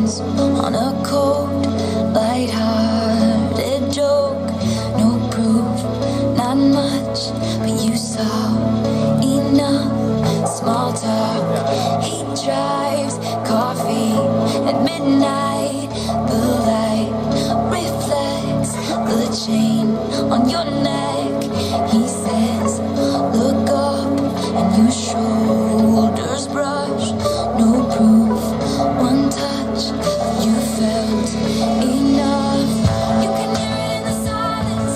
ends on a cold, light-hearted joke. No proof, not much, but you saw enough small talk. He drives coffee at midnight. The light reflects the chain on your neck. He says, look up, and your shoulders brush. No proof, one touch, you felt enough. You can hear it in the silence,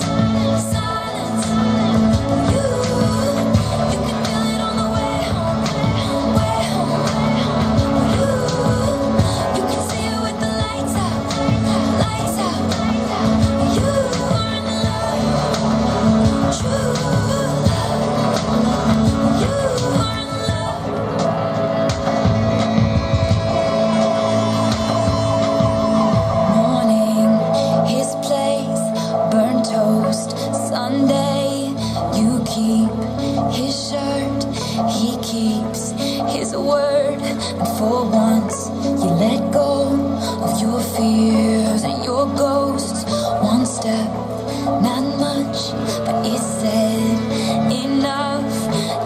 silence. You can feel it on the way home, way home. You can see it with the lights out, lights out. You are in love, true love. You are in love. Morning, his place, burnt toast. Sunday, you keep his shirt, he keeps his word. And for once, you let go of your fears and your ghosts. One step, not much, but it said enough.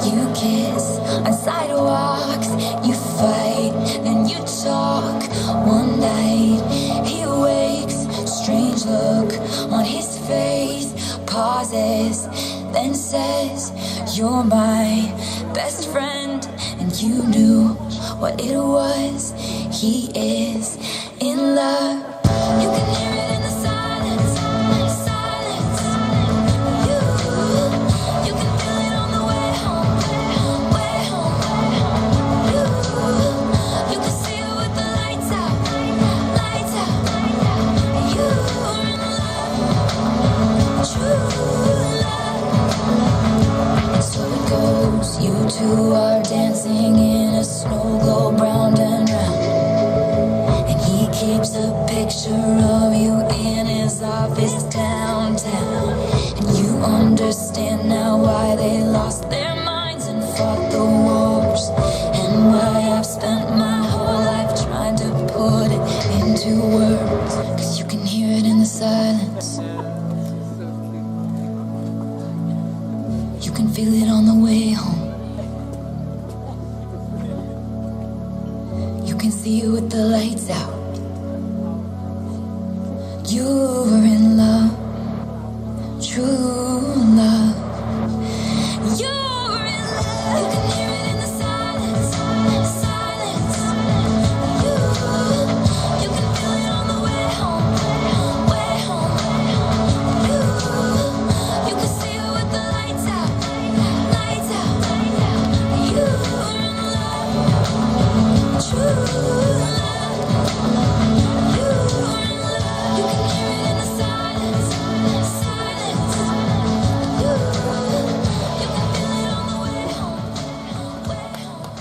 You kiss on sidewalks, you fight, then you talk. One night, he wakes, strange look on his face, pauses, then says, you're my best friend. And you knew what it was. He is in love. You can hear it in the silence, silence. You can feel it on the way home, way home. You can see it with the lights out, lights out. You are in love, true love. And so it goes, you two are dancing in a snow globe round and round. And he keeps a picture of you in his office downtown. And you understand now why they lost their minds and fought the wars. And why I've spent my whole life trying to put it into words. 'Cause you can hear it in the silence. You can feel it on the way home. You can see it with the lights out. You're in love, true love. You're in love. You can hear it in the silence, silence. You can feel it on the way home, way home. You can see it with the lights out, lights out. You're in love, true love. You're in love. You can hear it in the silence, silence. You can feel it on the way home, way home.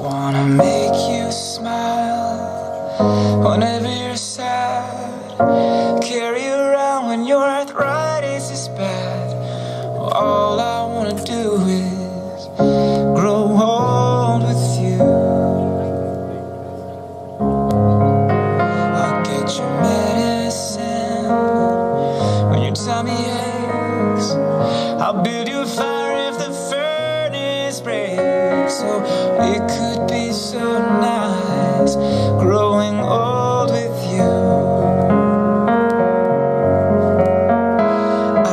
Wanna make you smile whenever you're sad. Carry you around when your arthritis is bad. All I wanna do is grow old with you. I'll get your medicine when your tummy aches. I'll build you a fire if the furnace breaks. So it could be so nice growing old with you.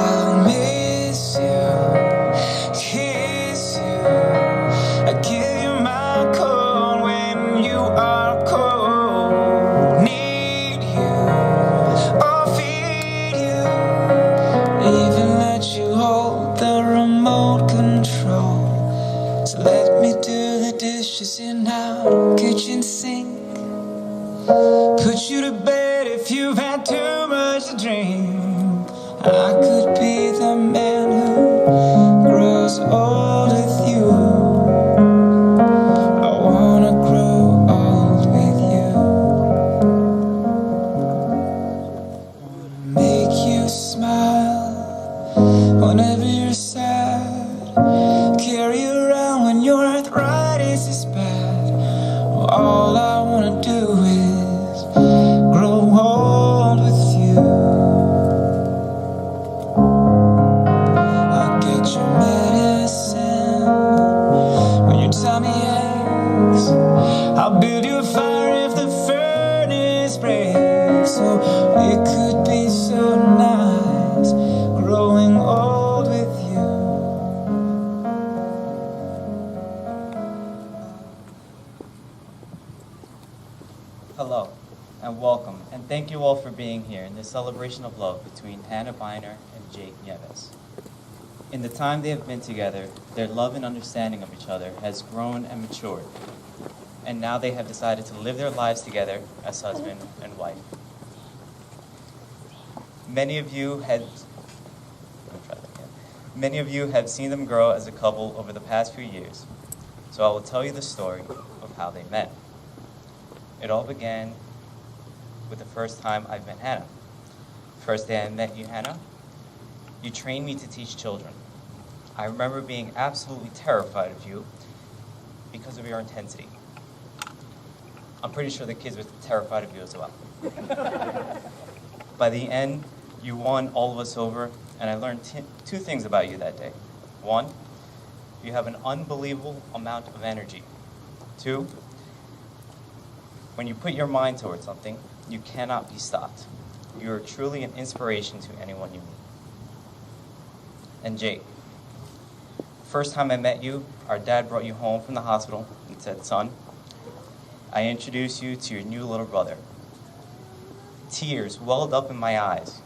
I'll miss you, kiss you. I give you my cold when you are cold. Need you, or feed you. Even let you hold the remote control. So let me do the dishes in our kitchen sink. Put you to bed if you've had too much to drink. I could be the man who grows old with you. I wanna grow old with you. Wanna make you smile whenever you're sad. Carry you around when your arthritis is bad. all I wanna do is grow old with you. I'll get your medicine when your tummy aches. I'll build you a fire if the furnace breaks. So it could be so nice growing old with you. Hello, and welcome, and thank you all for being here in this celebration of love between Hannah Biner and Jake Nieves. In the time they have been together, their love and understanding of each other has grown and matured, and now they have decided to live their lives together as husband and wife. Many of you have seen them grow as a couple over the past few years, so I will tell you the story of how they met. It all began with the first time I met Hannah. First day I met you, Hannah, you trained me to teach children. I remember being absolutely terrified of you because of your intensity. I'm pretty sure the kids were terrified of you as well. By the end, you won all of us over, and I learned two things about you that day. One, you have an unbelievable amount of energy. Two, when you put your mind towards something, you cannot be stopped. You are truly an inspiration to anyone you meet. And Jake, first time I met you, our dad brought you home from the hospital and said, "Son, I introduce you to your new little brother." Tears welled up in my eyes,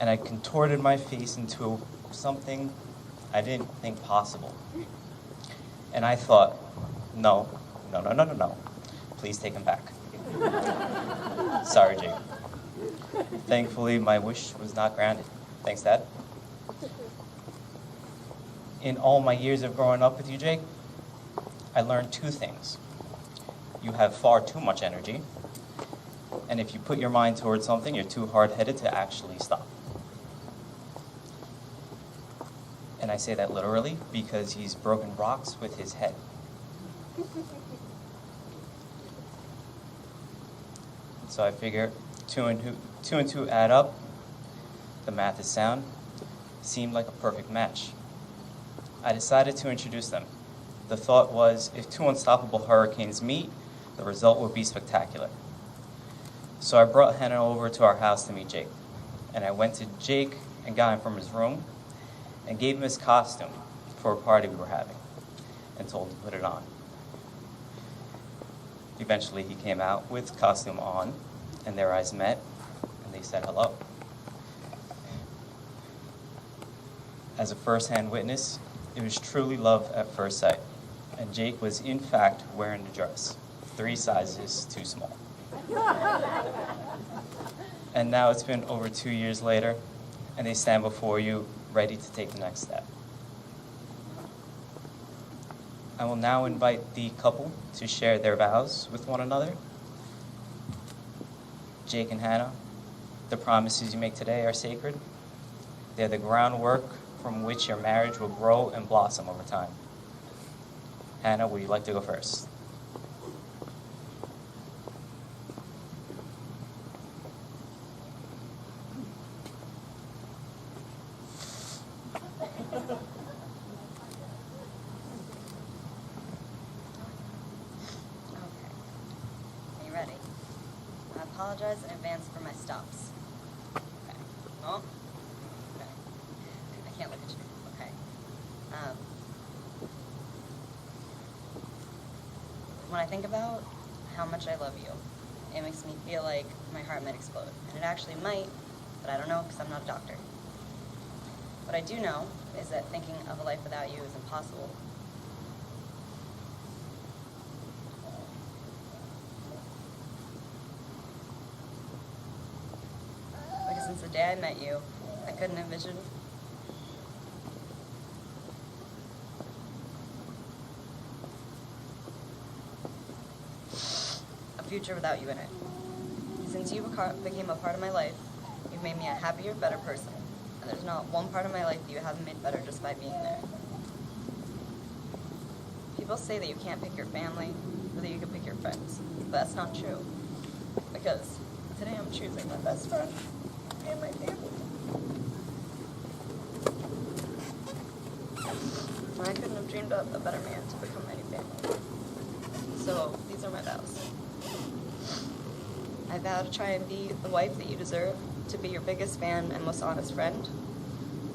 and I contorted my face into something I didn't think possible. And I thought, no. Please take him back. Sorry, Jake. Thankfully, my wish was not granted. Thanks, Dad. In all my years of growing up with you, Jake, I learned two things. You have far too much energy, and if you put your mind towards something, you're too hard-headed to actually stop. And I say that literally because he's broken rocks with his head. So I figure two and two add up. The math is sound. Seemed like a perfect match. I decided to introduce them. The thought was, if two unstoppable hurricanes meet, the result would be spectacular. So I brought Hannah over to our house to meet Jake. And I went to Jake and got him from his room and gave him his costume for a party we were having and told him to put it on. Eventually, he came out with costume on, and their eyes met, and they said hello. As a first-hand witness, it was truly love at first sight, and Jake was in fact wearing a dress, 3 sizes too small. And now it's been over 2 years later, and they stand before you ready to take the next step. I will now invite the couple to share their vows with one another. Jake and Hannah, the promises you make today are sacred. They're the groundwork from which your marriage will grow and blossom over time. Hannah, would you like to go first? I apologize in advance for my stops. Okay. Oh. Okay. I can't look at you. Okay. When I think about how much I love you, it makes me feel like my heart might explode. And it actually might, but I don't know because I'm not a doctor. What I do know is that thinking of a life without you is impossible. Since the day I met you, I couldn't envision a future without you in it. Since you became a part of my life, you've made me a happier, better person. And there's not one part of my life that you haven't made better just by being there. People say that you can't pick your family, so that you can pick your friends. But that's not true. Because today I'm choosing my best friend and my family. And I couldn't have dreamed up a better man to become my new family. So these are my vows. I vow to try and be the wife that you deserve, to be your biggest fan and most honest friend,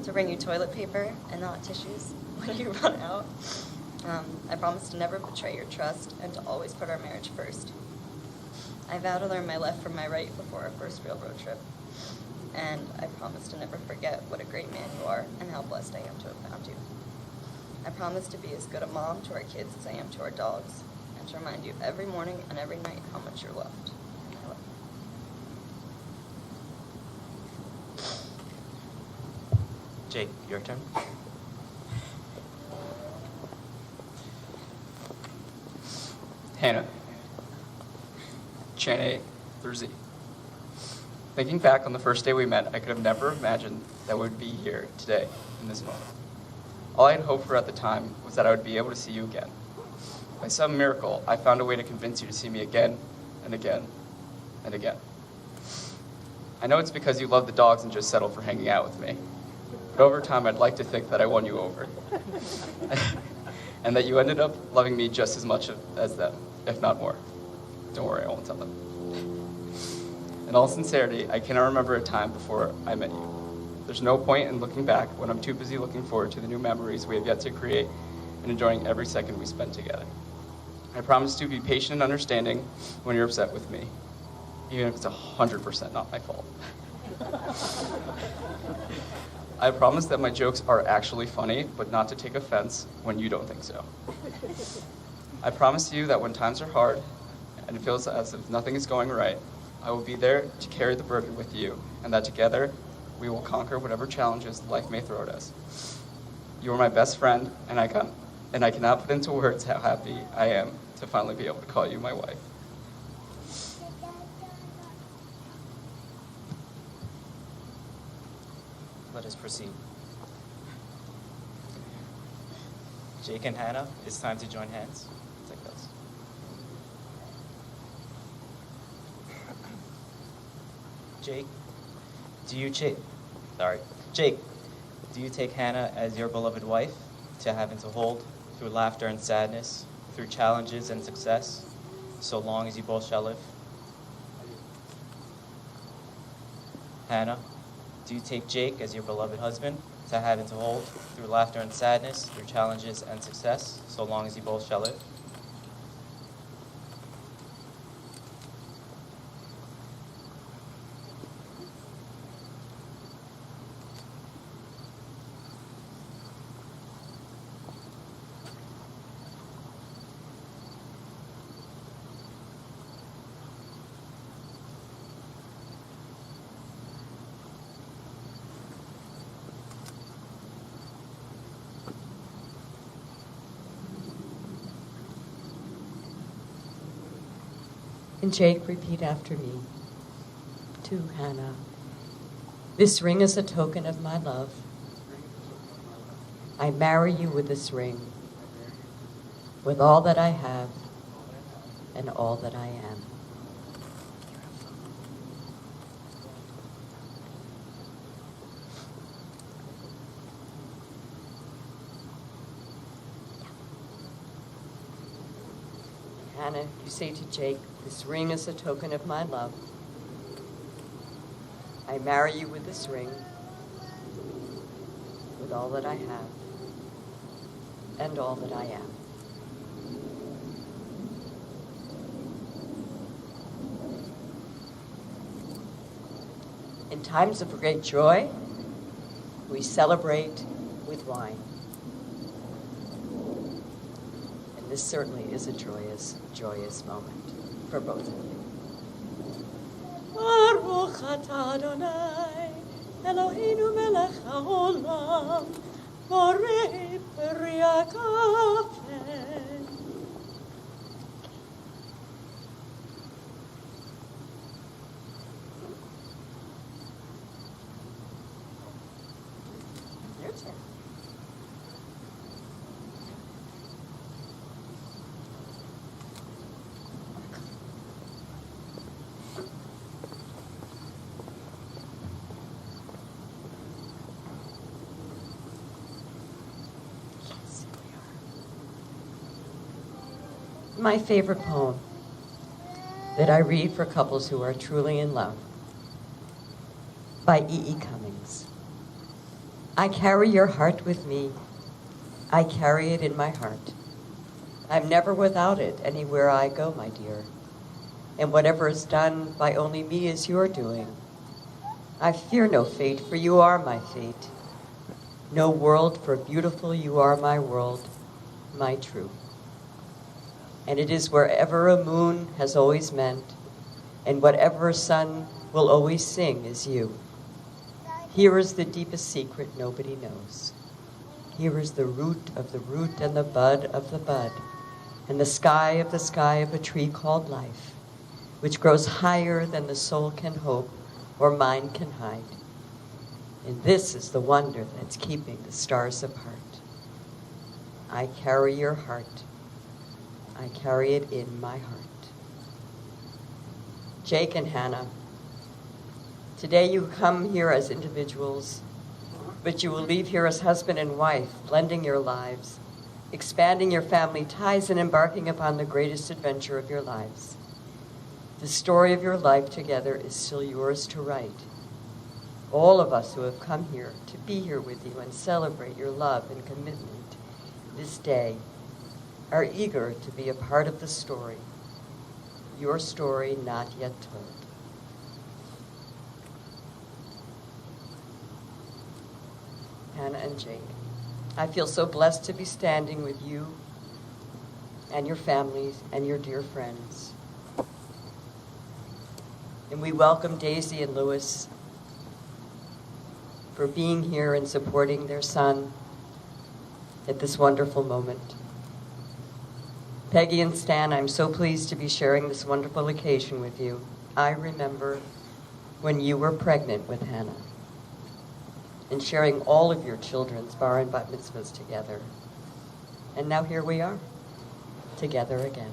to bring you toilet paper and not tissues when you run out. I promise to never betray your trust and to always put our marriage first. I vow to learn my left from my right before our first real road trip. And I promise to never forget what a great man you are and how blessed I am to have found you. I promise to be as good a mom to our kids as I am to our dogs, and to remind you every morning and every night how much you're loved. And I love you. Jake, your turn. Hannah, Chana through Z. Thinking back on the first day we met, I could have never imagined that we would be here today in this moment. All I had hoped for at the time was that I would be able to see you again. By some miracle, I found a way to convince you to see me again and again and again. I know it's because you love the dogs and just settled for hanging out with me. But over time, I'd like to think that I won you over. And that you ended up loving me just as much as them, if not more. Don't worry, I won't tell them. In all sincerity, I cannot remember a time before I met you. There's no point in looking back when I'm too busy looking forward to the new memories we have yet to create and enjoying every second we spend together. I promise to be patient and understanding when you're upset with me, even if it's 100% not my fault. I promise that my jokes are actually funny, but not to take offense when you don't think so. I promise you that when times are hard and it feels as if nothing is going right, I will be there to carry the burden with you, and that together we will conquer whatever challenges life may throw at us. You are my best friend, and I cannot put into words how happy I am to finally be able to call you my wife. Let us proceed. Jake and Hannah, it's time to join hands. Take those. Jake, Jake, do you take Hannah as your beloved wife to have and to hold through laughter and sadness, through challenges and success, so long as you both shall live? Hannah, do you take Jake as your beloved husband to have and to hold through laughter and sadness, through challenges and success, so long as you both shall live? And Jake, repeat after me. To Hannah. This ring is a token of my love. I marry you with this ring, with all that I have and all that I am. Hannah, you say to Jake, this ring is a token of my love. I marry you with this ring, with all that I have and all that I am. In times of great joy, we celebrate with wine. And this certainly is a joyous moment for both of you. Baruch atah Adonai, Eloheinu melech haolam, borei peri hagafen. Your turn. my favorite poem that I read for couples who are truly in love, by E. E. Cummings. I carry your heart with me. I carry it in my heart. I'm never without it anywhere I go, my dear. And whatever is done by only me is your doing. I fear no fate, for you are my fate. No world, for beautiful you are my world, my true. And it is wherever a moon has always meant, and whatever a sun will always sing is you. Here is the deepest secret nobody knows. Here is the root of the root and the bud of the bud, and the sky of a tree called life, which grows higher than the soul can hope or mind can hide. And this is the wonder that's keeping the stars apart. I carry your heart. I carry it in my heart. Jake and Hannah, today you come here as individuals, but you will leave here as husband and wife, blending your lives, expanding your family ties, and embarking upon the greatest adventure of your lives. The story of your life together is still yours to write. All of us who have come here to be here with you and celebrate your love and commitment this day are eager to be a part of the story, your story not yet told. Hannah and Jake, I feel so blessed to be standing with you and your families and your dear friends. And we welcome Daisy and Louis for being here and supporting their son at this wonderful moment. Peggy and Stan, I'm so pleased to be sharing this wonderful occasion with you. I remember when you were pregnant with Hannah and sharing all of your children's bar and bat mitzvahs together. And now here we are, together again.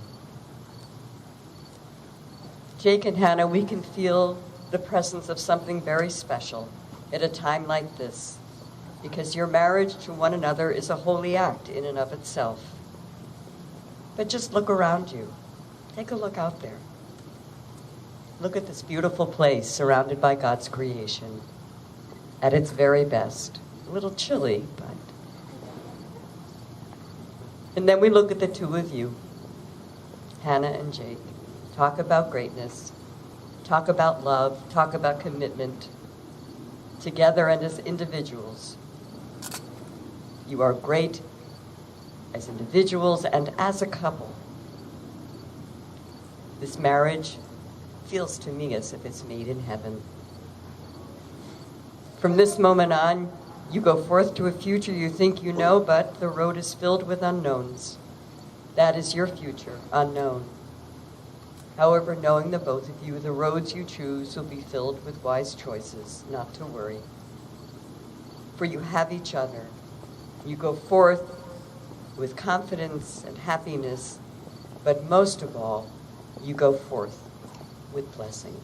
Jake and Hannah, we can feel the presence of something very special at a time like this, because your marriage to one another is a holy act in and of itself. But just look around you. Take a look out there. Look at this beautiful place surrounded by God's creation at its very best. A little chilly, but... And then we look at the two of you, Hannah and Jake. Talk about greatness. Talk about love. Talk about commitment. Together and as individuals. You are great as individuals and as a couple. This marriage feels to me as if it's made in heaven. From this moment on, you go forth to a future you think you know, but the road is filled with unknowns. That is your future, unknown. However, knowing the both of you, the roads you choose will be filled with wise choices, not to worry. For you have each other. You go forth with confidence and happiness, but most of all, you go forth with blessing.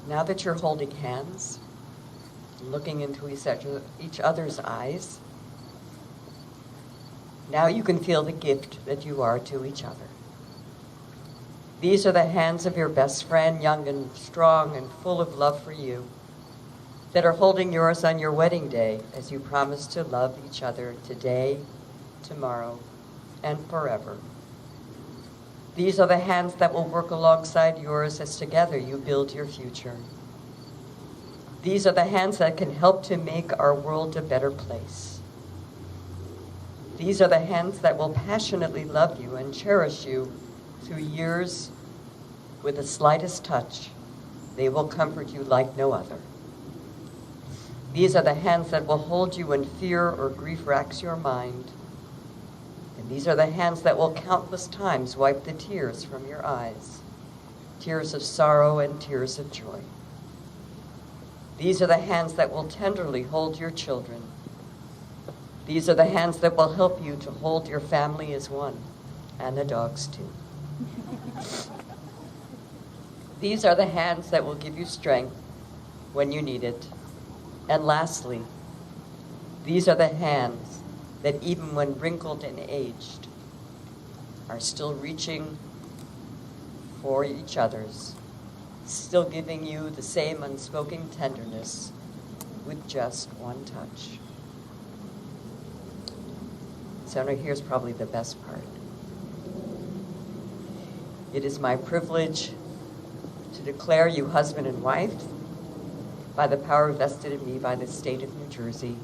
Now that you're holding hands, looking into each other's eyes, now you can feel the gift that you are to each other. These are the hands of your best friend, young and strong and full of love for you, that are holding yours on your wedding day as you promise to love each other today, tomorrow, and forever. These are the hands that will work alongside yours as together you build your future. These are the hands that can help to make our world a better place. These are the hands that will passionately love you and cherish you through years. With the slightest touch, they will comfort you like no other. These are the hands that will hold you when fear or grief racks your mind. And these are the hands that will countless times wipe the tears from your eyes, tears of sorrow and tears of joy. These are the hands that will tenderly hold your children. These are the hands that will help you to hold your family as one, and the dogs too. These are the hands that will give you strength when you need it. And lastly, These are the hands that, even when wrinkled and aged, are still reaching for each other's, still giving you the same unspoken tenderness with just one touch. So now here's probably the best part. It is my privilege to declare you husband and wife by the power vested in me by the state of New Jersey.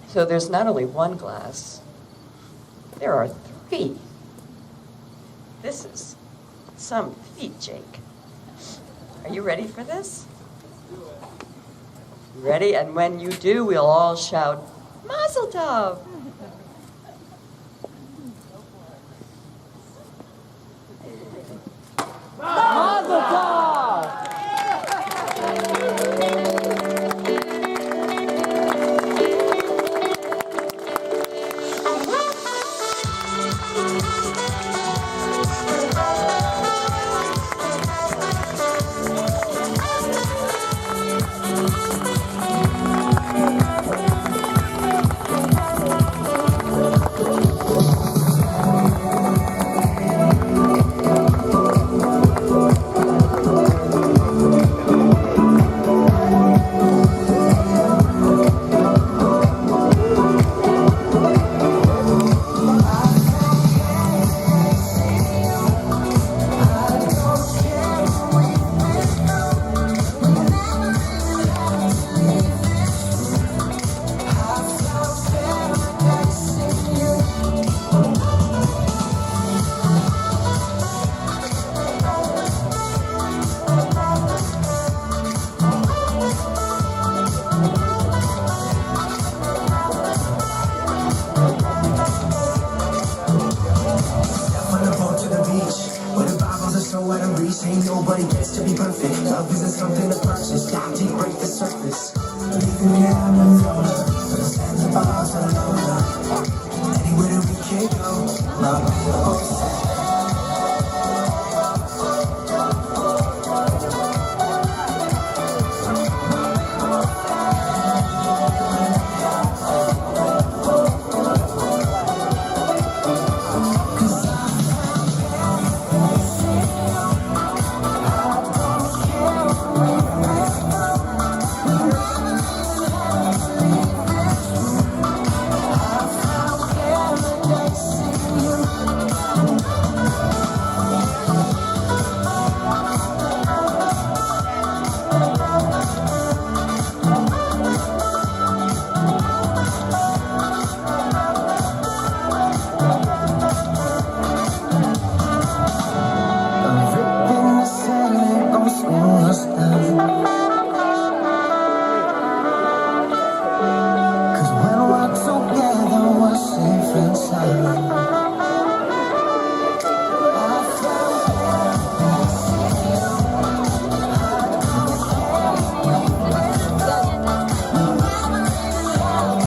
So there's not only one glass, there are three. This is some feat, Jake. Are you ready for this? Ready? And when you do, we'll all shout, Mazel Tov! Mazel Tov! Ain't nobody gets to be perfect. Love isn't something to purchase. Dive deep, break the surface. Leaving me out Arizona, for the sands of Barcelona. Anywhere that we can go, love. Cause when we're together, we're safe inside.